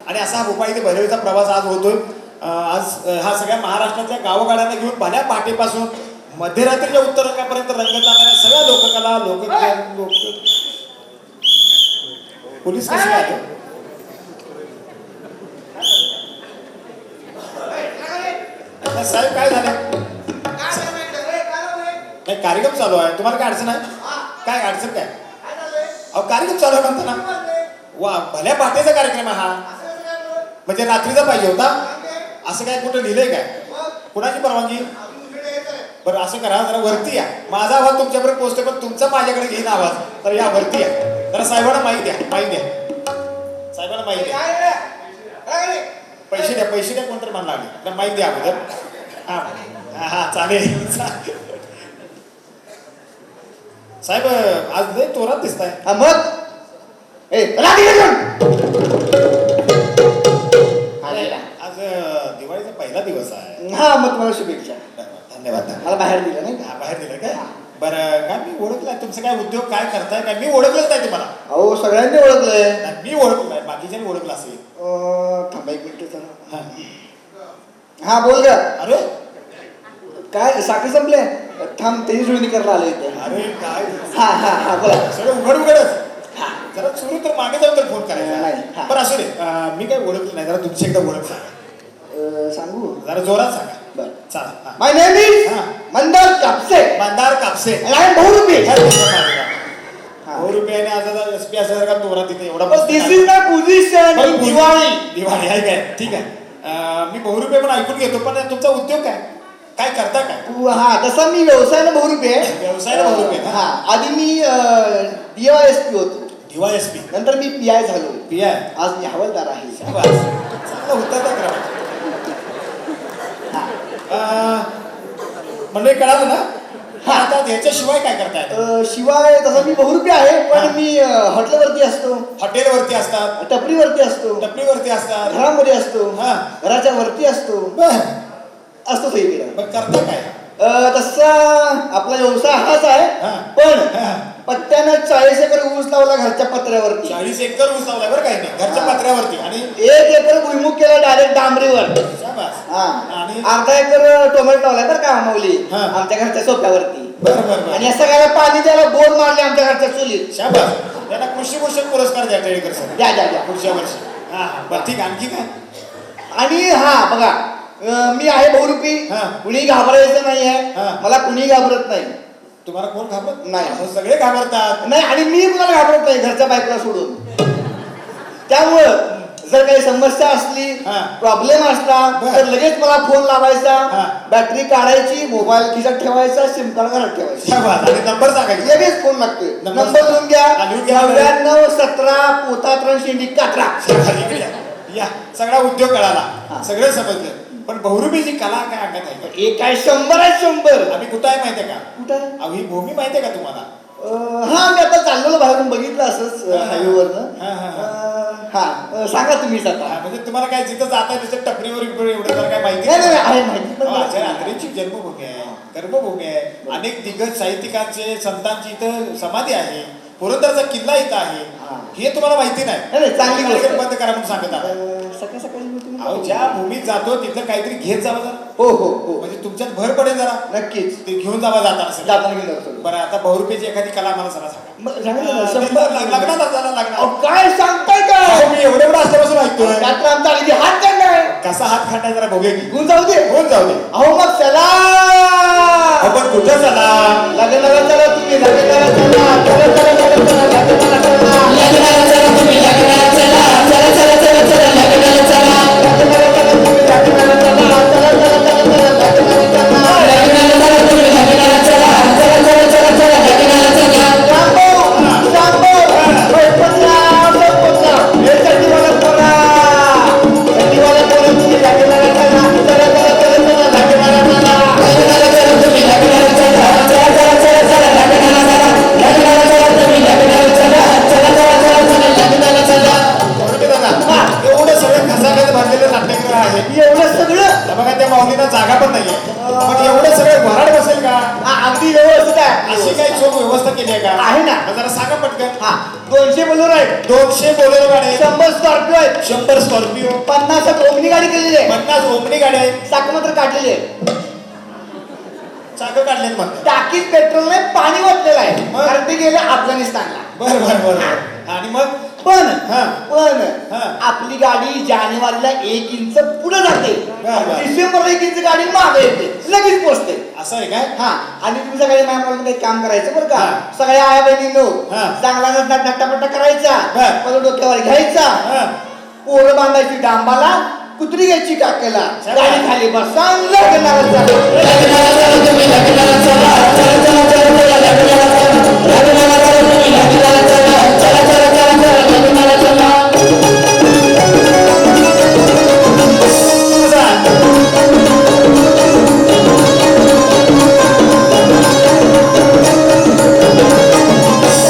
आणि असा भोपाळ इथे भैरवीचा प्रवास आज होतोय. आज हा सगळ्या महाराष्ट्रातल्या गावगाड्यांना घेऊन भल्या पहाटेपासून मध्यरात्रीच्या उत्तर रंगापर्यंत रंगत जाणाऱ्या सगळ्या लोककला लोक पोलीस कसे आले साहेब काय झालं? काय कार्यक्रम चालू आहे? तुम्हाला काय अडचण आहे? काय अडचण काय? अहो कार्यक्रम चालू आहे म्हणता ना. वा भल्या पहाटेचा कार्यक्रम आहे हा. म्हणजे रात्रीचा पाहिजे होता असं काय कुठं लिहिलंय काय? कुणाची परवानगी? बरं असं करा जरा वरती या. माझा आवाज तुमच्यापर्यंत पोहोचतोय पण तुमचा माझ्याकडे घेईन आवाज. तर या वरती या जरा. साहेबांना माहिती द्या. साहेबांना माहिती द्या. पैसे द्या कोणतरी म्हणायला लागले तर माहिती द्या अगोदर. हा हा चालेल. साहेब आज लय तोरात दिसताय. मग आज दिवाळीचा पहिला दिवस आहे. हा मग तुम्हाला शुभेच्छा. धन्यवाद. मला बाहेर दिलं नाही. बाहेर दिलं काय? बरं काय मी ओळखलाय तुमचं काय उद्योग काय करताय काय? मी ओळखलंच नाही तुम्हाला. अहो सगळ्यांनी ओळखलंय. मी ओळखलं नाही बाकीच्यांनी ओळखलं असेल. थांबा एक मिनिट जरा. हा बोल ग. अरे काय साखर संपले? थांब त्याची जुळणी करायला आले इथे. अरे काय हा हा हा बोला. सगळं उघडच जरा सुरू तर मागे जाऊन तर फोन करायचा. नाही. बरं असू दे. मी काय ओळखलं नाही. जरा तुमची एकदा ओळख सांगा. सांगू जरा जोरात सांगा. बरं चला. My name is Mandar Kapse. Mandar Kapse. I am बहुरूपी. 100 रुपयाने आज एसपी असं का तोरा तिथे एवढा. This is my position. Diwali आहे काय? ठीक आहे. मी बहुरूपये पण ऐकून घेतो पण तुमचा उद्योग काय काय करता काय? हा तसा मी व्यवसायाला बहुरूपी आहे. व्यवसायाला बहुरूपी आहे. हा आधी मी DYSP होतो. DYSP नंतर मी PI झालो. PI आज मी हवालदार आहे. चांगला होता का? म्हणजे कळालं ना. हा आता ह्याच्याशिवाय काय करताय? शिवाय तसं मी बहुरूपी आहे पण मी हॉटेलवरती असतो. हॉटेलवरती असतात. टपरीवरती असतो. टपरीवरती असतात. घरामध्ये असतो. हा घराच्या वरती असतो. असतो सगळीकडे. मग करता काय? तसा आपला व्यवसाय हाच आहे. पण पत्त्यानं 40 एकर ऊस लावला घरच्या पत्र्यावरती. 40 एकर ऊस लावलाय बरं काही नाही घरच्या पत्र्यावरती. आणि 1 एकर भुईमुग केला डायरेक्ट डांबरीवर. शाबास. आणि अर्धा एकर टोमॅटो लावलाय बरं का माऊली आमच्या घरच्या सोप्यावरती. बरं आणि या सगळ्याला पाणी द्यायला बोर मारले आमच्या घरच्या चुलीत. शाबास. त्यांना कृषी भूषण पुरस्कार द्या टेळेकर सर. द्या पुढच्या वर्षी. हा बरं ठीक. आणखी काय? आणि हा बघा मी आहे बहुरूपी. कुणी घाबरायचं नाही आहे. मला कुणी घाबरत नाही. तुम्हाला कोण घाबरत नाही? सगळे घाबरतात. नाही आणि मी कुणाला घाबरत नाही घरच्या बायकोला सोडून. त्यामुळं जर काही समस्या असली प्रॉब्लेम असला तर लगेच मला फोन लावायचा. बॅटरी काढायची मोबाईल खिशात ठेवायचा सिम कार्ड घरात ठेवायचा. आणि नंबर सांगायचा. लगेच फोन लागतोय. नंबर लिहून घ्या. 9917 पोता शेंडी कात्रा. या सगळा उद्योग कळाला. सगळं समजलं. पण बहुरूपीची कला काय अंगात आहे? एक काय 100 आहे 100. आम्ही कुठं आहे माहितीये का? कुठं आहे? अहो ही भूमी माहितीये का तुम्हाला? हा मी आता चाललेलो बाहेरून बघितलं असंच हायवेवरनं. हा सांगा तुम्हीच आता. म्हणजे तुम्हाला काय जिथं जाताय तिथं टपरीवर एवढं तर काय माहिती नाही आहे माहिती. आंध्रेची जन्मभूमी आहे कर्मभूमी आहे. अनेक दिग्गज साहित्यिकांचे संतांची इथं समाधी आहे. पुरंदरचा किल्ला इथं आहे. हे तुम्हाला माहिती नाही. चांगली गोष्ट. बंद करा म्हणून सांगत आहात. सकाळी अहो ज्या भूमीत जातो तिथं काहीतरी घेत जावं जरा. हो म्हणजे तुमच्यात भर पडेल जरा. नक्कीच ते घेऊन जावा जाताना घेऊन जातो. बरं आता बहुरूपीची एखादी कला मला सांगा. लग्नात काय सांगताय का? मी एवढं असल्यापासून ऐकतोय. रात्र आमचा आली हात काढलाय. कसा हात खाटाय जरा बघूया की. घेऊन जाऊ दे. अहो मग चला. आपण कुठं चला? लग्नाला चला तुम्ही. लग्नाला जागा पण नाहीये. एवढं सगळं भराड बसेल का? अगदी व्यवस्थित आहे. अशी काही चोख व्यवस्था केली आहे का? आहे ना. मग जरा सांगा पटकन. हा 200 बोलेरो आहेत, 200 बोलेरो गाडी आहे, 100 स्कॉर्पिओ आहेत, 100 स्कॉर्पिओ, 50 ओमनी गाडी केलेली आहे, 50 ओमनी गाडी आहे, चाक मात्र काढलेली आहे, चाकं काढलेत म्हणतात. टाकीत पेट्रोलने पाणी ओतलेलं आहे, मग? कारण ते गेले अफगाणिस्तानला. बर बर बर बर. आणि मग पण हा. पण हा. आपली गाडी जानेवारीला 1 इंच पुढे जाते, बरं. डिसेंबरला 1 इंच गाडी मागे येते, लगेच पोहोचते. असं आहे काय? हा आणि तुम्ही सगळे माझ्याकडून काही काम करायचं बरं का, हा. सगळ्या आया बहिणींनो हा. चांगला नट्टापट्टा करायचा, बर. पदर डोक्यावर घ्यायचा, हा. पोरं बांधायची डांबाला, कुत्री घ्यायची काकेला, चला. गाडी खाली बसा, लग्नाला चला.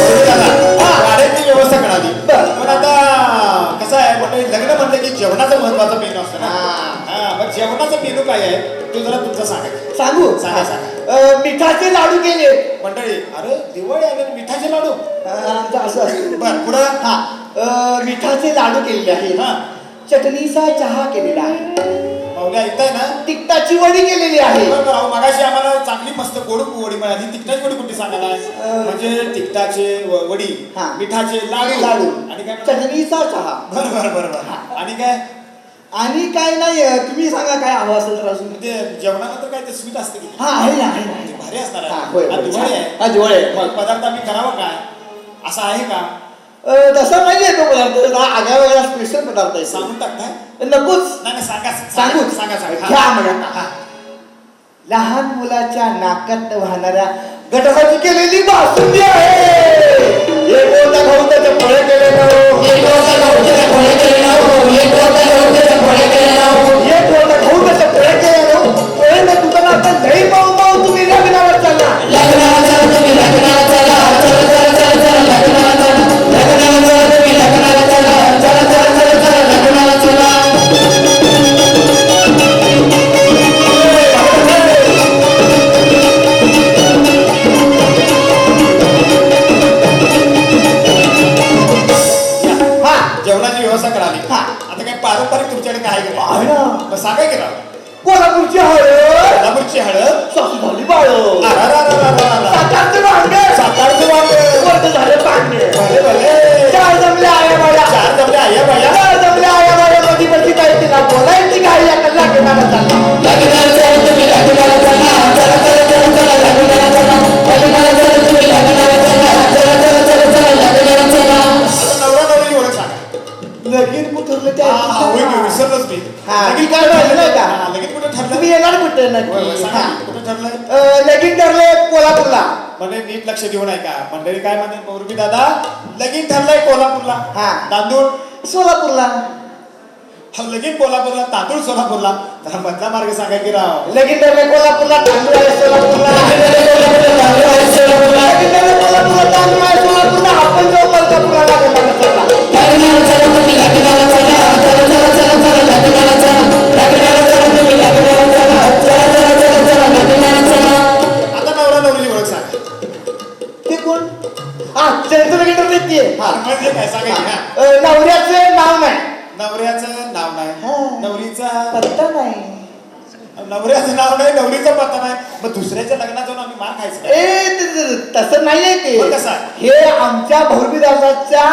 गाड्यांची व्यवस्था करावी. बरं. पण आता कसं आहे म्हणजे लग्न म्हणलं की जेवणाचं महत्वाचं मेनू असतं ना. हा मग जेवणाचं मेनू काय आहे तो जरा तुमचा सांगा. सांगू सांगा, सांगा. मिठाचे लाडू केले. मंडळी अरे दिवाळी आले आणि मिठाचे लाडू. आमचं असं असतं. बर पुढं. हा मिठाचे लाडू केलेले आहेत, हा. चटणीचा चहा केलेला आहे, पाहुणे ऐकताय ना? तिखटाची वडी केलेली आहे. बरं, अहो, मगाशी आम्हाला चांगली मस्त गोड वडी मिळाली. तिखटाची वडी कुठली सांगायला? म्हणजे तिखटाचे वडी, हा. मिठाचे लाडू लाडू आणि काय? चटणीचा चहा. बरं बरं बरं बरं. आणि काय? आणि काय नाही, तुम्ही सांगा काय हवं असेल तर अजून. म्हणजे जेवणानंतर काय ते स्वीट असते की हा आहे ना, आहे ना, आहे ना. भारी असणार हा, आहे. होय, आज होय, दिवाळी आहे. हा, दिवाळी आहे. मग पदार्थ आम्ही करावं काय असं आहे का? तसा नाहीये तो पदार्थ, आगळा वेगळा स्पेशल पदार्थ आहे. सांगून टाकताय? नकोच नाही नाही, सांगा सांगू सांगा सांगा. घ्या मग आता. लहान मुलाच्या नाकात वाहणाऱ्या गटाराची केलेली बासुंदी आहे. हे कोणता भाऊ त्याचं फळे केले ना हो. हे कोणता भाऊ त्याचं फळे केले ना हो. हे कोणता भाऊ त्याचं फळे केले ना हो. हे कोणता भाऊ त्याचं फळे केले ना हो. फळे ना तुझं आता लई माऊ माऊ तुम्ही लग्नावर चालला. लग्नावर चला तुम्ही लग्नावर चला. चला चला चला चला लग्नावर चला. लग्नावर चला तुम्ही लग्नावर चला. चला चला चला चला लग्नावर चला. जेवणाची व्यवस्था करावी. हा. आता काय पारंपरिक तुमच्याकडे काय केलं? आहे ना. मग सांगाय की राव. कोल्हापूरची हळद, कोल्हापूरची हळद, सासू झाली बाळ, अरारारारारारा. सातारचे वांगे, सातारचं वांगे, वर्ध झाले पांडे, भले भले. चार जमल्या आया बाया, चार जमल्या आया बाया. चार जमल्या आया बाया, मध्ये मध्ये काय तिला बोलायची काय या कल्ला लग्नाला चालला. लग्नाला चला तुम्ही लग्नाला चला. चला चला चला चला लग्नाला चला. लग्नाला चला तुम्ही लग्नाला चला. चला चला चला चला लग्नाला चला. आता नवरा नवरीची ओळख सांगा. लगीन कुठलं त्या होय की, विसरलोच मी. हा, लगीन काय कुठं झालं ठरलं? का? हा, लगीन कुठं ठरलं? तुम्ही येणार कुठे होय, होय, नक्की. सांगा हा. की, कुठं ठरलंय? लगीन ठरलंय कोल्हापूरला. म्हणजे नीट लक्ष देऊ नये का मंडळी काय म्हणते पौर्वी दादा लगीन ठरलंय कोल्हापूरला. हा. तांदूळ सोलापूरला. हा, लगीन कोल्हापूरला, तांदूळ सोलापूरला. त्याला मधला मार्ग सांगा की राव. लगीन ठरलंय कोल्हापूरला, तांदूळ आहे सोलापूरला. लगीन ठरलंय कोल्हापूरला, तांदूळ आहे सोलापूरला. लगीन ठरलंय कोल्हापूरला, तांदूळ आहे सोलापूरला. आपण जाऊ मलकापूरला लग्नाला चला. लग्नाला चला तुम्ही लग्नाला चला. चला चला चला चला लग्नाला चला. लग्नाला चला तुम्ही लग्नाला चला. चला चला चला चला लग्नाला चला. आता नवरा नवरीची ओळख सांगा. ते कोण? हा त्यांचं लगीन ठरलंय ते. हा. म्हणजे काय सांगा की, हा. नवऱ्याचं नाव नाही, नवऱ्याचं नाव हा. नाही, नवरीचा पत्ता नाही. नवऱ्याचं नाव नाही, नवरीचा पत्ता नाही. मग दुसऱ्याच्या लग्नात जाऊन आम्ही मार खायचं का? तसं नाहीये ते. मग कसं आहे? हे आमच्या भौरबीदासाच्या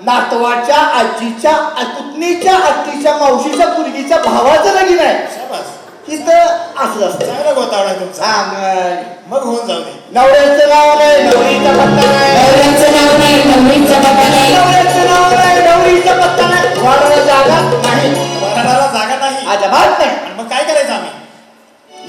नातवाच्या आजीच्या पुतणीच्या आत्तीच्या मावशीच्या मुलगीच्या भावाचं लगीन आहे. शाबास. तिथं असं असतं. चांगला गोतावळा आहे तुमचा. हा, मग मग होऊन जाऊ दे. नवऱ्याचं नाव नाही, नवरीचा पत्ता नाही. नवऱ्याचं नाव नाही, नवरीचा पत्ता नाही. नवऱ्याचं नाव नाही, नवरीचा पत्ता नाही. वाढायला जागा नाही, वराडाला जागा नाही. अजिबात नाही. आणि मग काय करायचं आम्ही?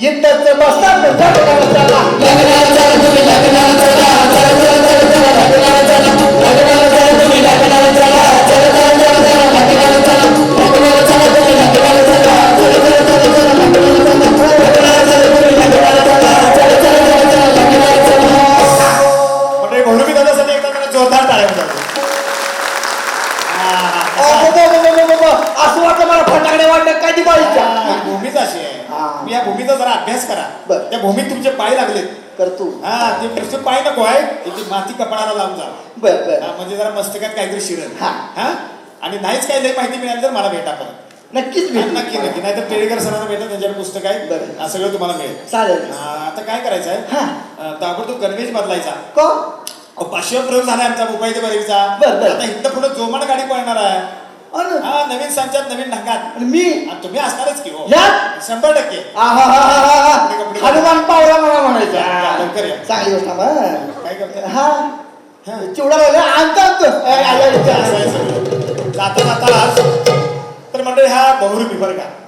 इथं बसतात लग्नाला चला. लग्नाला चला तुम्ही लग्नाला चला. चला चला चला चला लग्नाला चला. लग्नाला चला तुम्ही लग्नाला चला. चला चला चला चला लग्नाला चला. लग्नाला चला तुम्ही लग्नाला चला. चला चला चला चला लग्नाला चला. लग्नाला चला तुम्ही लग्नाला चला. चला चला चला चला लग्नाला चला. म्हणजे भौरवी दादासाठी एकदा जरा जोरदार टाळ्या होतात. असं वाटलं मला फटाकडे वाटलं काय दिवाळीच्या. भूमीच अशी आहे. हा. मी या भूमी भूमीचा जरा अभ्यास करा. बरं. त्या भूमीत तुमचे पाय लागलेत. करतो. हा ते नुसते पाय नको आहे ती माती कपाळाला लावून जा. बर बर. म्हणजे जरा मस्तकात काहीतरी शिरण. हा. हा आणि नाहीच काही लई माहिती मिळाली तर मला भेटा परत. नक्कीच भेटू. नक्की नक्की. नाही तर टेडकर सरांना भेटा, त्यांच्याकडे पुस्तक आहे. बरं. हा, सगळं तुम्हाला मिळेल. चालेल. आता काय करायचं आहे, हा. ताबडतोब गणवेश बदलायचा. को 500 प्रयोग झाला आमचा मुंबई ते बरेचा. बरं, बरं. आता इथं पुढे जोमाट गाडी पळणार आहे. अन हा नवीन संचात नवीन ढंगात. आणि मी आणि तुम्ही असणारच की हो. यात 100%. आहा कपडे- हनुमान पावरा मला या, म्हणायचं. लवकर या. चांगली गोष्ट आहे. काय करताय? हा हा. चिवडा राहिला आणतात. असं आहे सगळं. जाता जाता तर मंडळी हा बहुरूपी बरं का.